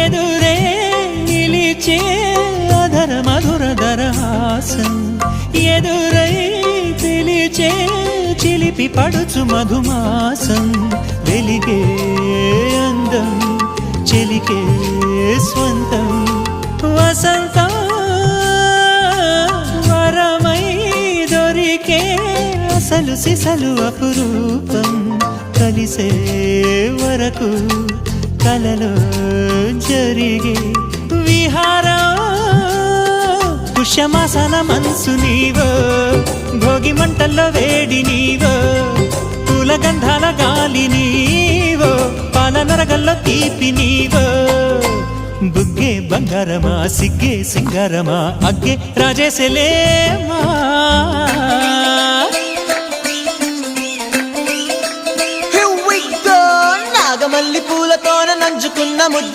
ఎదురే నిలిచే అధర మధుర దరహాసం ఎదురై పిలిచే చిలిపి పడుచు మధుమాసం వెలిగే అందం చెలికే స్వంతం వసంతం వరమై దొరికే అసలు సిసలు అపురూపం కలిసే వరకు కలలో జరిగే విహారం పుష్యమాసన మనసు నీవో భోగి మంటల్లో వేడి నీవో పూల గంధాల గాలి నీవో పాల నరగల్లో తీపి నీవో బుగ్గే బంగారమా సిగ్గే సింగారమా అగ్గే రాజేసలేమా నాగమల్లి పూలతోన నంచుకున్న ముద్దు